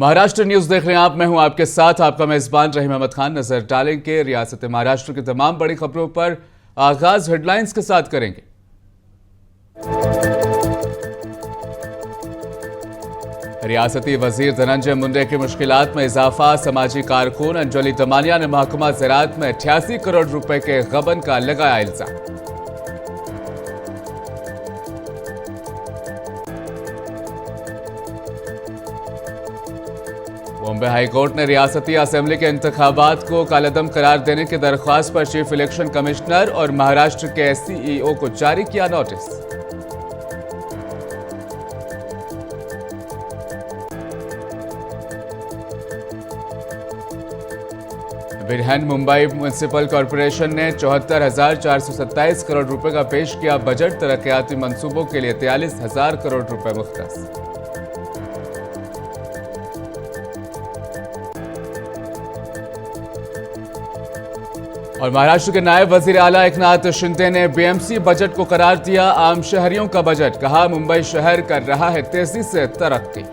Maharashtra news देख रहे हैं आप। मैं हूं आपके साथ आपका मेजबान रहीम अहमद खान। नजर डालेंगे रियासत महाराष्ट्र की तमाम बड़ी खबरों पर। आगाज हेडलाइंस के साथ करेंगे। रियासती वजीर धनंजय मुंडे की मुश्किलात में इजाफा। समाजी कारकुन अंजलि दमानिया ने महकमा ज़राअत में 88 करोड़ रुपए के गबन का लगाया इल्जाम। बॉम्बे हाईकोर्ट ने रियासती असेंबली के इंतखाबात को कालेदम करार देने की दरख्वास्त पर चीफ इलेक्शन कमिश्नर और महाराष्ट्र के सीईओ को जारी किया नोटिस। बिरहन मुंबई म्युनिसिपल कॉरपोरेशन ने 74,427 करोड़ रुपए का पेश किया बजट। तरक्याती मंसूबों के लिए 43,000 करोड़ रुपए मुख्तस। और महाराष्ट्र के नायब वजीर आला एकनाथ शिंदे ने बीएमसी बजट को करार दिया आम शहरियों का बजट। कहा, मुंबई शहर कर रहा है तेजी से तरक्की।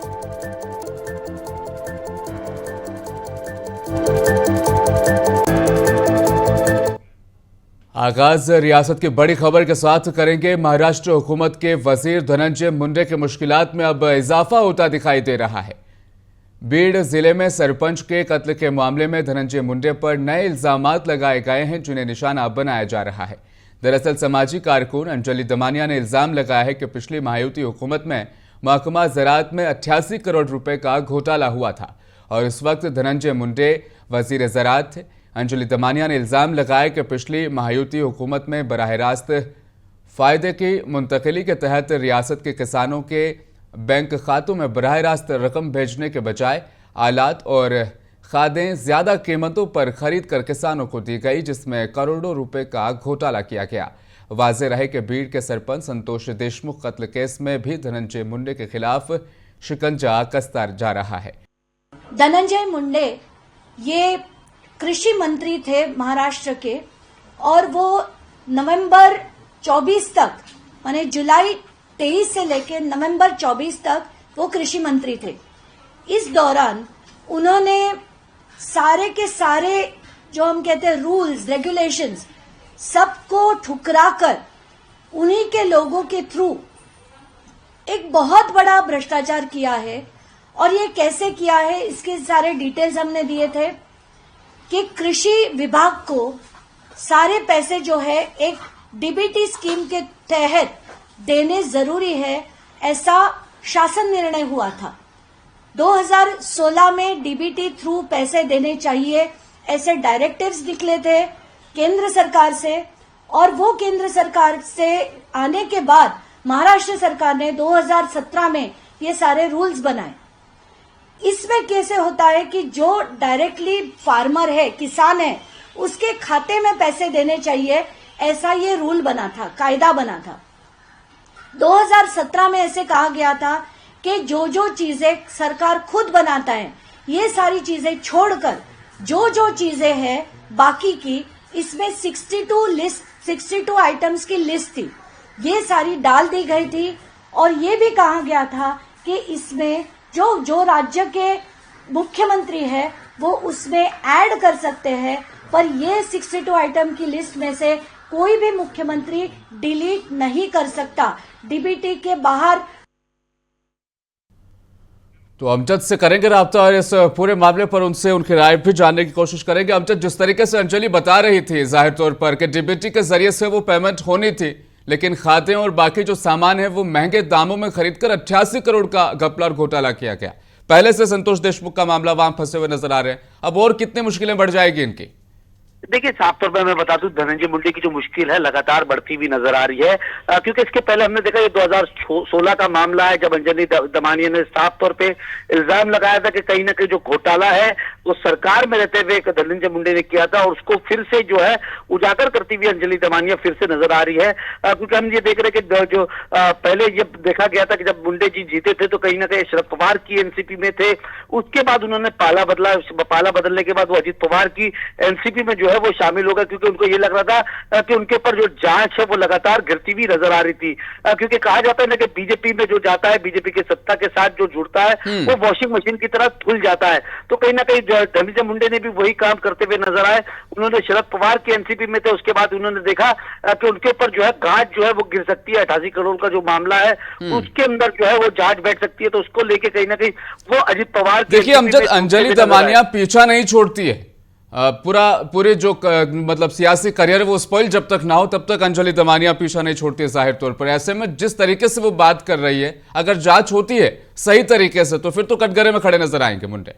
आगाज रियासत की बड़ी खबर के साथ करेंगे। महाराष्ट्र हुकूमत के वजीर धनंजय मुंडे की मुश्किलात में अब इजाफा होता दिखाई दे रहा है। बीड जिले में सरपंच के कत्ल के मामले में धनंजय मुंडे पर नए इल्जामात लगाए गए हैं, जिन्हें निशाना बनाया जा रहा है। दरअसल समाजी कारकुन अंजलि दमानिया ने इल्जाम लगाया है कि पिछली महायुति हुकूमत में महकमा ज़राअत में 88 करोड़ रुपए का घोटाला हुआ था और इस वक्त धनंजय मुंडे वजीर ज़राअत थे। अंजलि दमानिया ने इल्जाम लगाया कि पिछली महायुति हुकूमत में बराह रास्त फायदे की मुंतकिली के तहत रियासत के किसानों के बैंक खातों में बराह रास्त रकम भेजने के बजाय आलात और खादें ज्यादा कीमतों पर खरीद कर किसानों को दी गई, जिसमें करोड़ों रुपए का घोटाला किया गया। वाज़ेह रहे कि बीड के सरपंच संतोष देशमुख कत्ल केस में भी धनंजय मुंडे के खिलाफ शिकंजा कसता जा रहा है। धनंजय मुंडे ये कृषि मंत्री थे महाराष्ट्र के, और वो नवंबर 24 तक, माने जुलाई 23 से लेकर नवंबर 24 तक वो कृषि मंत्री थे। इस दौरान उन्होंने सारे के सारे जो हम कहते हैं रूल्स रेगुलेशंस सबको ठुकराकर उन्हीं के लोगों के थ्रू एक बहुत बड़ा भ्रष्टाचार किया है। और ये कैसे किया है इसके सारे डिटेल्स हमने दिए थे कि कृषि विभाग को सारे पैसे जो है एक डीबीटी स्कीम के तहत देने जरूरी है, ऐसा शासन निर्णय हुआ था। 2016 में डीबीटी थ्रू पैसे देने चाहिए, ऐसे डायरेक्टिव्स निकले थे केंद्र सरकार से। और वो केंद्र सरकार से आने के बाद महाराष्ट्र सरकार ने 2017 में ये सारे रूल्स बनाए। इसमें कैसे होता है कि जो डायरेक्टली फार्मर है, किसान है, उसके खाते में पैसे देने चाहिए, ऐसा ये रूल बना था, कायदा बना था। 2017 में ऐसे कहा गया था कि जो जो चीजें सरकार खुद बनाता है, ये सारी चीजें छोड़कर जो जो चीजें हैं बाकी की, इसमें 62 आइटम्स की लिस्ट थी, ये सारी डाल दी गई थी। और ये भी कहा गया था कि इसमें जो राज्य के मुख्यमंत्री है वो उसमें ऐड कर सकते हैं, पर ये 62 आइटम की लिस्ट में से कोई भी मुख्यमंत्री डिलीट नहीं कर सकता डीबीटी के बाहर। तो अमजद से करेंगे राब्ता और इस पूरे मामले पर उनसे उनकी राय भी जानने की कोशिश करेंगे। अमजद, जिस तरीके से अंजलि बता रही थी जाहिर तौर पर कि डीबीटी के जरिए से वो पेमेंट होनी थी, लेकिन खाते और बाकी जो सामान है वो महंगे दामों में खरीदकर 88 करोड़ का घपला और घोटाला किया गया। पहले से संतोष देशमुख का मामला वहां फंसे हुए नजर आ रहे हैं, अब और कितनी मुश्किलें बढ़ जाएगी इनकी? देखिए, साफ तौर पर मैं बता दूं, धनंजय मुंडे की जो मुश्किल है लगातार बढ़ती हुई नजर आ रही है, क्योंकि इसके पहले हमने देखा ये 2016 का मामला है जब अंजलि दमानिया ने साफ तौर पे इल्जाम लगाया था कि कहीं ना कहीं जो घोटाला है वो सरकार में रहते हुए धनंजय मुंडे ने किया था, और उसको फिर से जो है उजागर करती हुई अंजलि दमानिया फिर से नजर आ रही है। क्योंकि हम ये देख रहे हैं कि जो पहले ये देखा गया था कि जब मुंडे जी जीते थे तो कहीं ना कहीं शरद पवार की एनसीपी में थे, उसके बाद उन्होंने पाला बदलने के बाद वो अजित पवार की एनसीपी में जो जो है वो शामिल होगा, क्योंकि उनको ये लग रहा था कि उनके ऊपर जो जांच है वो लगातार गिरती हुई नजर आ रही थी। क्योंकि कहा जाता है ना कि बीजेपी में जो जाता है, बीजेपी की सत्ता के साथ जो जुड़ता है वो वॉशिंग मशीन की तरह धुल जाता है। तो कहीं ना कहीं धनंजय मुंडे ने भी वही काम करते हुए नजर आए। उन्होंने शरद पवार के एनसीपी में थे, उसके बाद उन्होंने देखा कि उनके ऊपर जो है गांठ जो है वो गिर सकती है। 88 करोड़ का जो मामला है उसके अंदर जो है वो जांच बैठ सकती है। तो उसको लेके कहीं ना कहीं वो अजित पवार देखिए अमजद, अंजलि दमानिया पीछा नहीं छोड़ती है। पूरे जो मतलब सियासी करियर वो स्पॉइल जब तक ना हो तब तक अंजलि दमानिया पीछा नहीं छोड़ती है जाहिर तौर पर। ऐसे में जिस तरीके से वो बात कर रही है, अगर जांच होती है सही तरीके से तो फिर तो कटघरे में खड़े नजर आएंगे मुंडे।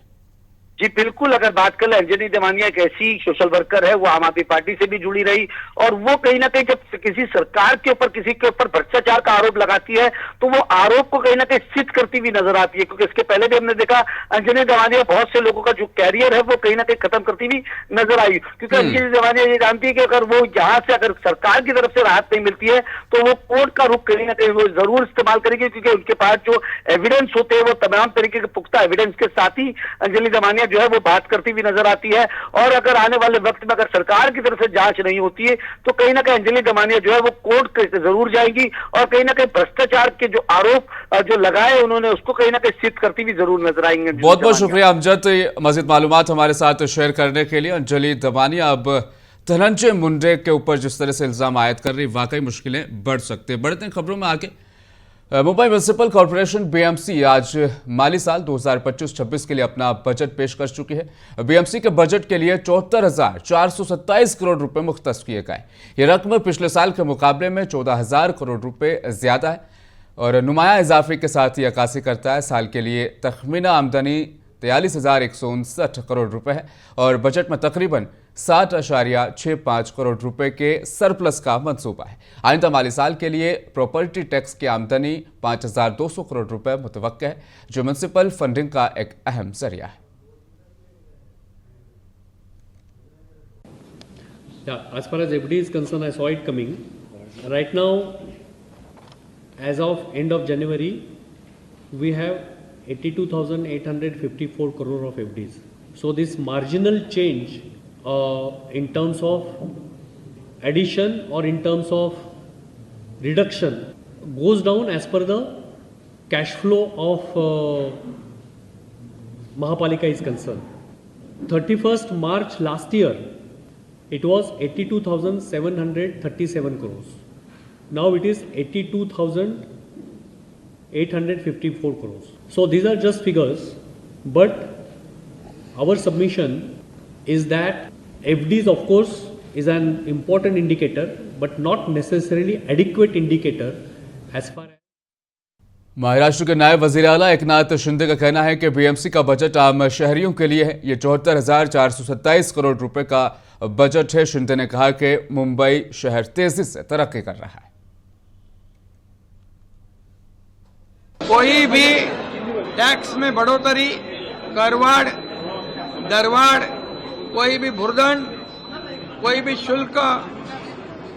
जी बिल्कुल, अगर बात कर ले, अंजलि दमानिया एक ऐसी सोशल वर्कर है, वो आम आदमी पार्टी से भी जुड़ी रही, और वो कहीं ना कहीं जब किसी सरकार के ऊपर, किसी के ऊपर भ्रष्टाचार का आरोप लगाती है तो वो आरोप को कहीं ना कहीं सिद्ध करती हुई नजर आती है। क्योंकि इसके पहले भी हमने देखा अंजलि दमानिया बहुत से लोगों का जो कैरियर है वो कहीं ना कहीं खत्म करती हुई नजर आई। क्योंकि अंजलि दमानिया ये जानती है कि अगर वो यहाँ से अगर सरकार की तरफ से राहत नहीं मिलती है तो वो कोर्ट का रुख कहीं ना कहीं वो जरूर इस्तेमाल करेगी, क्योंकि उनके पास जो एविडेंस होते हैं वो तमाम तरीके के पुख्ता एविडेंस के साथ ही अंजलि दमानिया जो है वो बात करती हुई नजर आती है। और अगर आने वाले वक्त में अगर सरकार की तरफ से जांच नहीं होती है तो कहीं ना कहीं अंजलि दमानिया जो है वो कोर्ट जरूर जाएंगी, और कहीं ना कहीं भ्रष्टाचार के जो आरोप जो लगाए उन्होंने उसको कहीं ना कहीं सिद्ध करती हुई जरूर नजर आएंगे। बहुत बहुत शुक्रिया अमजद, मजीद मालूमात हमारे साथ शेयर करने के लिए। अंजलि दमानिया अब धनंजय मुंडे के ऊपर जिस तरह से इल्जाम आयद कर रही, वाकई मुश्किलें बढ़ सकते हैं। बढ़ते हैं खबरों में आगे। मुंबई म्युनिसिपल कॉर्पोरेशन बीएमसी आज माली साल 2025-26 के लिए अपना बजट पेश कर चुकी है। बीएमसी के बजट के लिए 74,427 करोड़ रुपए मुख्तस किए गए। ये रकम पिछले साल के मुकाबले में 14,000 करोड़ रुपए ज्यादा है और नुमाया इजाफे के साथ ही अक्कासी करता है। साल के लिए तखमीना आमदनी 43,159 करोड़ रुपए है और बजट में तकरीबन 60.65 करोड़ रुपए के सरप्लस का मंसूबा है। आइंदा माली साल के लिए प्रॉपर्टी टैक्स की आमदनी 5,200 करोड़ रुपए मुतवक्का है, जो म्युनिसिपल फंडिंग का एक अहम जरिया है। As far as FD is concerned, I saw it coming. Right now, as of end of January, we have 82,854 crore of FDs. So this marginal change in terms of addition or in terms of reduction goes down as per the cash flow of Mahapalika is concerned. 31st March last year, it was 82,737 crores. Now it is 82,854 crores. So these are just figures, but our submission is that FDs of course is an important indicator, but not necessarily adequate indicator as far as Maharashtra के नायब वजीर आला एकनाथ शिंदे का कहना है कि BMC का budget आम शहरियों के लिए है। ये 74,427 करोड़ रुपए का बजट है। शिंदे ने कहा कि मुंबई शहर तेजी से तरक्की कर रहा है। कोई भी टैक्स में बढ़ोतरी, करवाड़, दरवाड़, कोई भी भुर्दंड, कोई भी शुल्क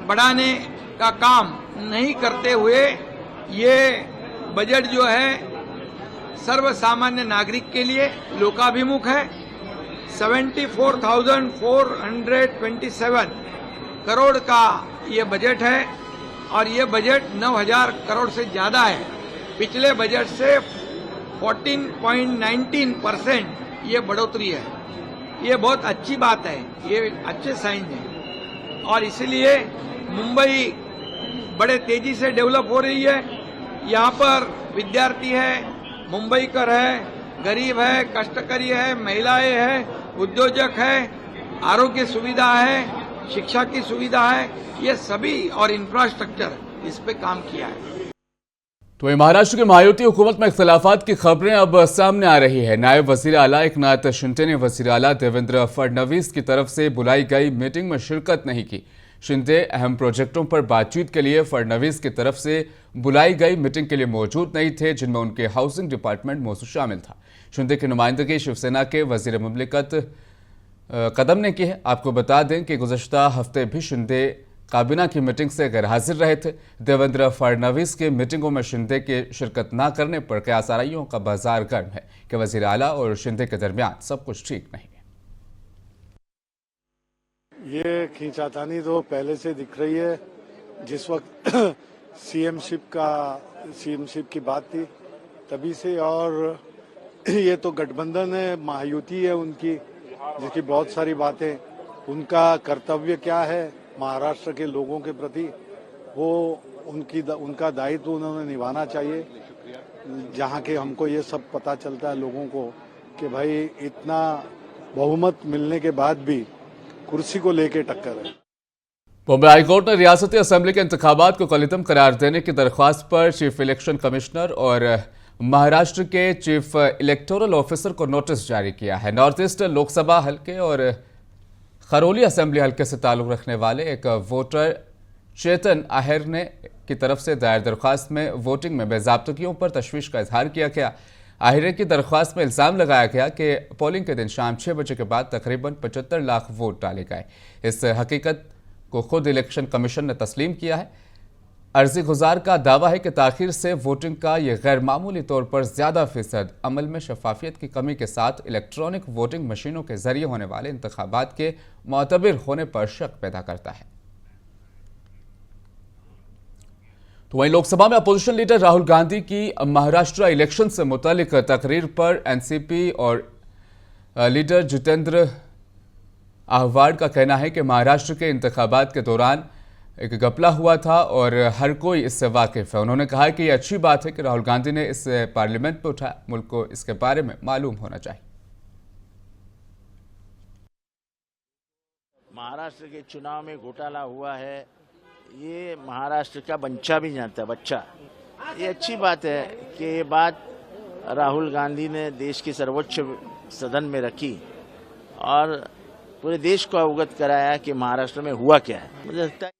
बढ़ाने का काम नहीं करते हुए ये बजट जो है सर्वसामान्य नागरिक के लिए लोकाभिमुख है। 74,427 करोड़ का ये बजट है और ये बजट 9,000 करोड़ से ज्यादा है। पिछले बजट से 14.19% ये बढ़ोतरी है। ये बहुत अच्छी बात है, ये अच्छे साइन है और इसलिए मुंबई बड़े तेजी से डेवलप हो रही है। यहाँ पर विद्यार्थी है, मुंबईकर है, गरीब है, कष्टकरी है, महिलाएं हैं, उद्योजक है, आरोग्य सुविधा है, शिक्षा की सुविधा है, ये सभी और इंफ्रास्ट्रक्चर इस पे काम किया है। तो वहीं महाराष्ट्र की महायुति हुकूमत में इख्तलाफात की खबरें अब सामने आ रही है। नायब वजीर आला एकनाथ शिंदे ने वजीर आला देवेंद्र फडणवीस की तरफ से बुलाई गई मीटिंग में शिरकत नहीं की। शिंदे अहम प्रोजेक्टों पर बातचीत के लिए फडणवीस की तरफ से बुलाई गई मीटिंग के लिए मौजूद नहीं थे, जिनमें उनके हाउसिंग डिपार्टमेंट मौजूद शामिल था। शिंदे की नुमाइंदगी शिवसेना के वजीर मुमलिकत कदम ने की है। आपको बता दें कि गुज़श्ता हफ्ते भी शिंदे काबीना की मीटिंग से गैरहाजिर रहे थे। देवेंद्र फडणवीस की मीटिंगों में शिंदे के शिरकत न करने पर कयासाराइयों का बाजार गर्म है कि वजीर आला और शिंदे के दरमियान सब कुछ ठीक नहीं है। ये खींचातानी तो पहले से दिख रही है। जिस वक्त सीएमशिप की बात थी तभी से, और ये तो गठबंधन है, महायुति है उनकी, जिसकी बहुत सारी बातें, उनका कर्तव्य क्या है महाराष्ट्र के लोगों के प्रति, वो उनका दायित्व उन्होंने निभाना चाहिए। जहाँ के हमको ये सब पता चलता है लोगों को कि भाई इतना बहुमत मिलने के बाद भी कुर्सी को लेके टक्कर है। बॉम्बे हाईकोर्ट ने रियासती असेंबली के इंतखाबात को कलितम करार देने की दरख्वास्त पर चीफ इलेक्शन कमिश्नर और महाराष्ट्र के चीफ इलेक्टोरल ऑफिसर को नोटिस जारी किया है। नॉर्थ ईस्ट लोकसभा हल्के और खरौली असेंबली हल्के से ताल्लुक रखने वाले एक वोटर चेतन आहिर ने की तरफ से दायर दरख्वास्त में वोटिंग में बेजाब्तगियों पर तशवीश का इजहार किया गया। आहिर की दरख्वास्त में इल्जाम लगाया गया कि पोलिंग के दिन शाम 6 बजे के बाद तकरीबन 75 लाख वोट डाले गए। इस हकीकत को खुद इलेक्शन कमीशन ने तस्लीम किया है। अर्जी गुजार का दावा है कि ताखीर से वोटिंग का यह गैर मामूली तौर पर ज्यादा फीसद अमल में शफाफियत की कमी के साथ इलेक्ट्रॉनिक वोटिंग मशीनों के जरिए होने वाले इंतखाबात के मुअतबर होने पर शक पैदा करता है। तो वहीं लोकसभा में अपोजिशन लीडर राहुल गांधी की महाराष्ट्र इलेक्शन से मुतालिक तकरीर पर एनसीपी और लीडर जितेंद्र आहवाड का कहना है कि महाराष्ट्र के इंतखाबात के दौरान एक घपला हुआ था और हर कोई इससे वाकिफ है। उन्होंने कहा कि यह अच्छी बात है कि राहुल गांधी ने इसे पार्लियामेंट में उठाया, मुल्क को इसके बारे में मालूम होना चाहिए। महाराष्ट्र के चुनाव में घोटाला हुआ है, ये महाराष्ट्र का बच्चा भी जानता है, बच्चा। ये अच्छी बात है कि ये बात राहुल गांधी ने देश के सर्वोच्च सदन में रखी और पूरे देश को अवगत कराया कि महाराष्ट्र में हुआ क्या है। मुझे लगता है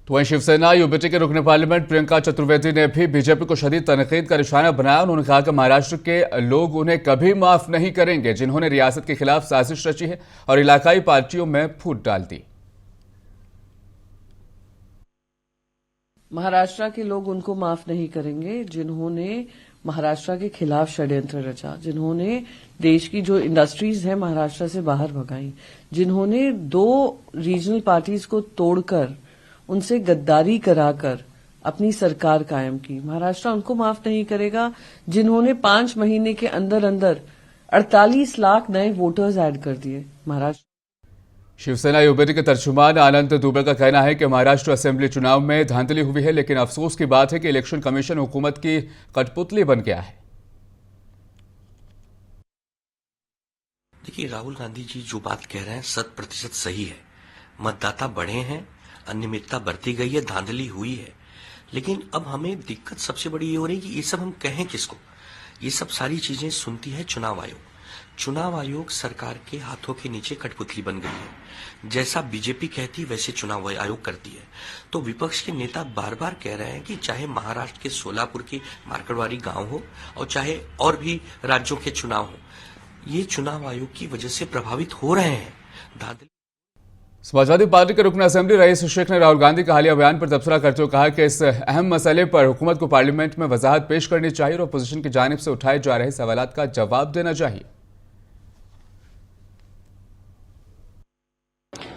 तो वहीं शिवसेना यूबीटी के रुकने पार्लियामेंट प्रियंका चतुर्वेदी ने भी बीजेपी को शदीद तनकीद का निशाना बनाया। उन्होंने कहा कि महाराष्ट्र के लोग उन्हें कभी माफ नहीं करेंगे जिन्होंने रियासत के खिलाफ साजिश रची है और इलाकाई पार्टियों में फूट डाल दी। महाराष्ट्र के लोग उनको माफ नहीं करेंगे जिन्होंने महाराष्ट्र के खिलाफ षड्यंत्र रचा, जिन्होंने देश की जो इंडस्ट्रीज है महाराष्ट्र से बाहर भगाई, जिन्होंने 2 रीजनल पार्टीज को तोड़कर उनसे गद्दारी कराकर अपनी सरकार कायम की। महाराष्ट्र उनको माफ नहीं करेगा जिन्होंने 5 महीने के अंदर अंदर 48 लाख नए वोटर्स ऐड कर दिए। महाराष्ट्र शिवसेना यूबीटी के तर्जुमान आनंद दुबे का कहना है कि महाराष्ट्र असेंबली चुनाव में धांधली हुई है, लेकिन अफसोस की बात है कि इलेक्शन कमीशन हुकूमत की कठपुतली बन गया है। देखिए, राहुल गांधी जी जो बात कह रहे हैं 100% सही है। मतदाता बढ़े हैं, अनियमितता बढ़ती गई है, धांधली हुई है, लेकिन अब हमें दिक्कत सबसे बड़ी ये हो रही है कि ये सब हम कहें किसको। ये सब सारी चीजें सुनती है चुनाव आयोग। चुनाव आयोग सरकार के हाथों के नीचे कठपुतली बन गई है। जैसा बीजेपी कहती वैसे चुनाव आयोग करती है। तो विपक्ष के नेता बार बार कह रहे हैं कि चाहे महाराष्ट्र के सोलापुर की मार्कड़वाड़ी गांव हो और चाहे और भी राज्यों के चुनाव हो, ये चुनाव आयोग की वजह से प्रभावित हो रहे हैं। समाजवादी पार्टी के रुकन असेंबली रईस शेख ने राहुल गांधी के हालिया बयान पर तबसरा करते हुए कहा कि इस अहम मसले पर हुकूमत को पार्लियामेंट में वजाहत पेश करनी चाहिए और अपोजिशन की जानिब से उठाए जा रहे सवालात का जवाब देना चाहिए।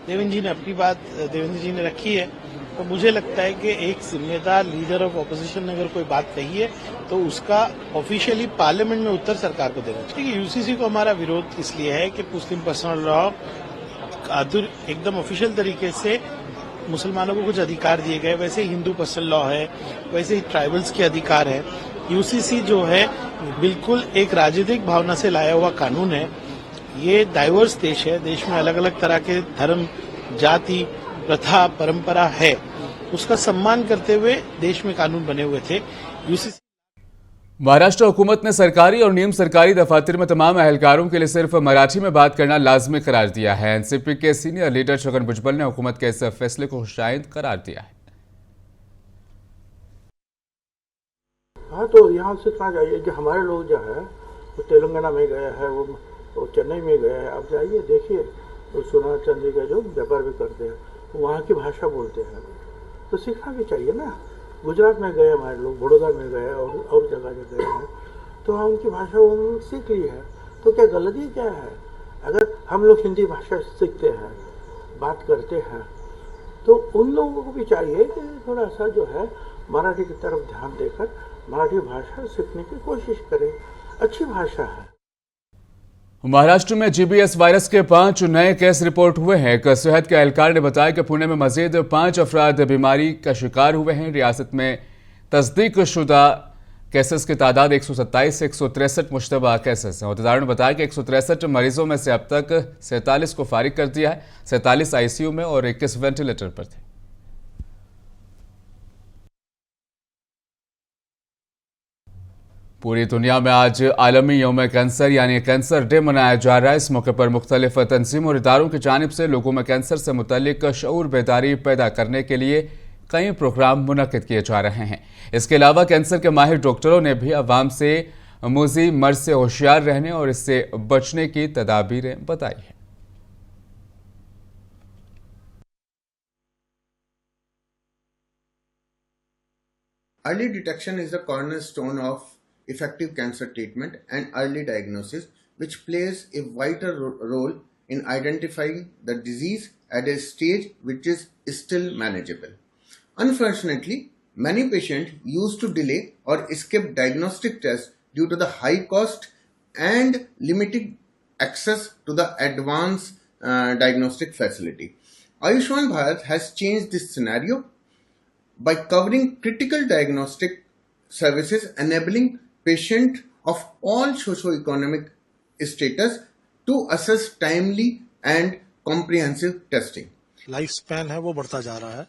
देवेंद्र जी ने अपनी बात देवेंद्र जी ने रखी है, तो मुझे लगता है कि एक जिम्मेदार लीडर ऑफ ऑपोजिशन ने अगर कोई बात कही है तो उसका ऑफिशियली पार्लियामेंट में उत्तर सरकार को देना चाहिए। यूसीसी को हमारा विरोध इसलिए है कि मुस्लिम पर्सनल लॉ एकदम ऑफिशियल तरीके से मुसलमानों को कुछ अधिकार दिए गए, वैसे ही हिंदू पर्सनल लॉ है, वैसे ही ट्राइबल्स के अधिकार है। यूसीसी जो है बिल्कुल एक राजनीतिक भावना से लाया हुआ कानून है। ये डाइवर्स देश है, देश में अलग अलग तरह के धर्म, जाति, प्रथा, परंपरा है, उसका सम्मान करते हुए देश में कानून बने हुए थे। यूसीसी महाराष्ट्र हुकूमत ने सरकारी और नियम सरकारी दफातर में तमाम एहलकारों के लिए सिर्फ मराठी में बात करना लाजमी करार दिया है। एनसीपी के सीनियर लीडर छगन भुजबल ने हुकूमत के इस फैसले को खुशाइंद करार दिया है। हाँ, तो यहाँ से कहा जाइए कि हमारे लोग जो है वो तेलंगाना में गए हैं, वो चेन्नई में गए हैं। आप जाइए देखिए, तो सोना चांदी का जो व्यापार भी करते हैं वहाँ की भाषा बोलते हैं, तो सीखना भी चाहिए ना। गुजरात में गए हमारे लोग, बड़ौदा में गए और जगह गए हैं, तो हम उनकी भाषा उन्होंने सीख ली है, तो क्या गलती क्या है? अगर हम लोग हिंदी भाषा सीखते हैं बात करते हैं, तो उन लोगों को भी चाहिए कि थोड़ा सा जो है मराठी की तरफ ध्यान देकर मराठी भाषा सीखने की कोशिश करें। अच्छी भाषा है। महाराष्ट्र में जीबीएस वायरस के 5 नए केस रिपोर्ट हुए हैं। एक सेहत के एहलकार ने बताया कि पुणे में मजीद 5 अफराद बीमारी का शिकार हुए हैं। रियासत में तस्दीक शुदा केसेस की तादाद 127 से 163 मुश्तबा केसेस हैं। अहदेदारों ने बताया कि 163 मरीजों में से अब तक 47 को फारिग कर दिया है। 47 आईसीयू में और 21 वेंटिलेटर पर थे। पूरी दुनिया में आज आलमी यौम कैंसर यानी कैंसर डे मनाया जा रहा है। इस मौके पर मुख्तलिफ तंजीमों और इदारों की जानिब से लोगों में कैंसर से मुतल्लिक शऊर बेदारी पैदा करने के लिए कई प्रोग्राम मुनक्किद किए जा रहे हैं। इसके अलावा कैंसर के माहिर डॉक्टरों ने भी अवाम से मुज़ी मर्ज से होशियार रहने और इससे बचने की तदाबीरें बताई हैं। Early detection is the cornerstone of effective cancer treatment and early diagnosis, which plays a vital role in identifying the disease at a stage which is still manageable. Unfortunately, many patients used to delay or skip diagnostic tests due to the high cost and limited access to the advanced diagnostic facility. Ayushman Bharat has changed this scenario by covering critical diagnostic services, enabling patients of all socio-economic status to assess timely and comprehensive testing. Life span है वो बढ़ता जा रहा है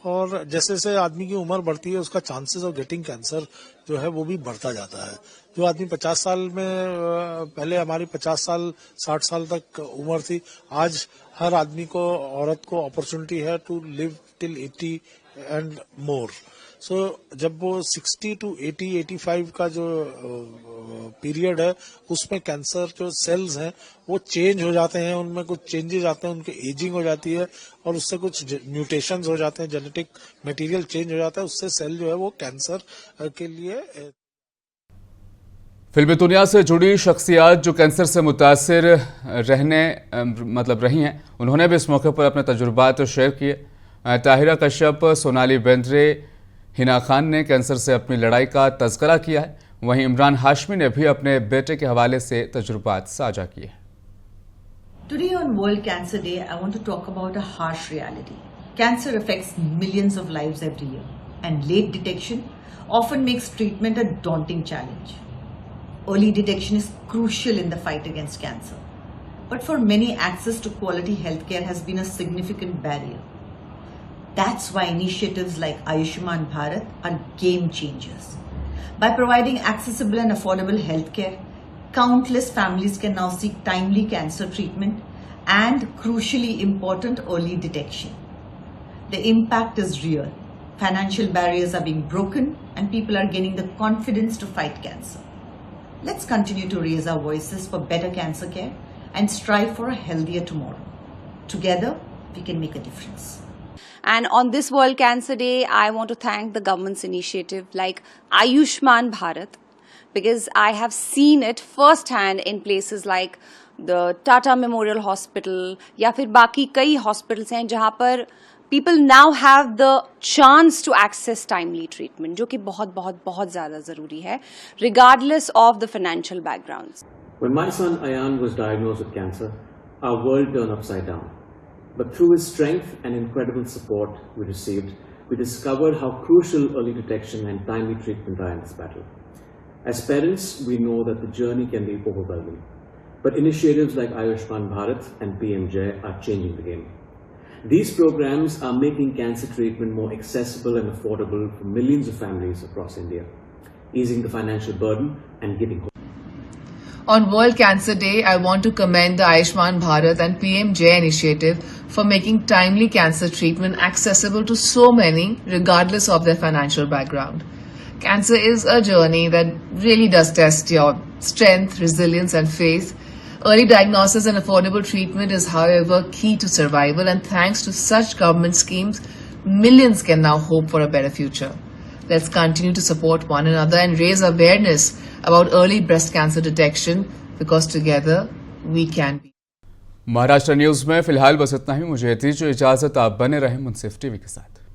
और जैसे जैसे आदमी की उम्र बढ़ती है उसका चांसेस ऑफ गेटिंग कैंसर जो है वो भी बढ़ता जाता है। जो आदमी 50 साल में पहले हमारी 50 साल 60 साल तक उम्र थी, आज हर आदमी को औरत को अपॉर्चुनिटी है to live till 80 and more. So जब वो 60 to 80, 85 का जो पीरियड है उसमें कैंसर जो सेल्स हैं वो चेंज हो जाते हैं, उनमें कुछ चेंजेस आते हैं, उनकी एजिंग हो जाती है और उससे कुछ म्यूटेशंस हो जाते हैं, जेनेटिक मटेरियल चेंज हो जाता है, उससे सेल जो है वो कैंसर के लिए। फिल्मी दुनिया से जुड़ी शख्सियात जो कैंसर से मुतासिर रही हैं, उन्होंने भी इस मौके पर अपने तजुर्बात शेयर किए। ताहिरा कश्यप, सोनाली बेंद्रे, हिना खान ने कैंसर से अपनी लड़ाई का तज़किरा किया है। वहीं इमरान हाशमी ने भी अपने बेटे के हवाले से तजुर्बात साझा किए। Today on World Cancer Day, I want to talk about a harsh reality. Cancer affects millions of lives every year, and late detection often makes treatment a daunting challenge. Early detection is crucial in the fight against cancer, but for many, access to quality healthcare has been a significant barrier. That's why initiatives like Ayushman Bharat are game changers. By providing accessible and affordable healthcare, countless families can now seek timely cancer treatment and, crucially important, early detection. The impact is real. Financial barriers are being broken and people are gaining the confidence to fight cancer. Let's continue to raise our voices for better cancer care and strive for a healthier tomorrow. Together, we can make a difference. And on this World Cancer Day, I want to thank the government's initiative like Ayushman Bharat, because I have seen it firsthand in places like the Tata Memorial Hospital या फिर बाकी कई hospitals हैं जहाँ पर people now have the chance to access timely treatment, जो कि बहुत बहुत बहुत ज़्यादा ज़रूरी है, regardless of the financial backgrounds. When my son Ayan was diagnosed with cancer, our world turned upside down. But through his strength and incredible support we received, we discovered how crucial early detection and timely treatment are in this battle. As parents, we know that the journey can be overwhelming, but initiatives like Ayushman Bharat and PMJ are changing the game. These programs are making cancer treatment more accessible and affordable for millions of families across India, easing the financial burden and giving hope. On World Cancer Day, I want to commend the Ayushman Bharat and PMJ initiative for making timely cancer treatment accessible to so many, regardless of their financial background. Cancer is a journey that really does test your strength, resilience, and faith. Early diagnosis and affordable treatment is, however, key to survival, and thanks to such government schemes, millions can now hope for a better future. Let's continue to support one another and raise awareness about early breast cancer detection, because together we can be. Maharashtra news में फिलहाल बस इतना ही। मुझे दीजिए इजाजत, आप बने रहें मुंसिफ टीवी के साथ।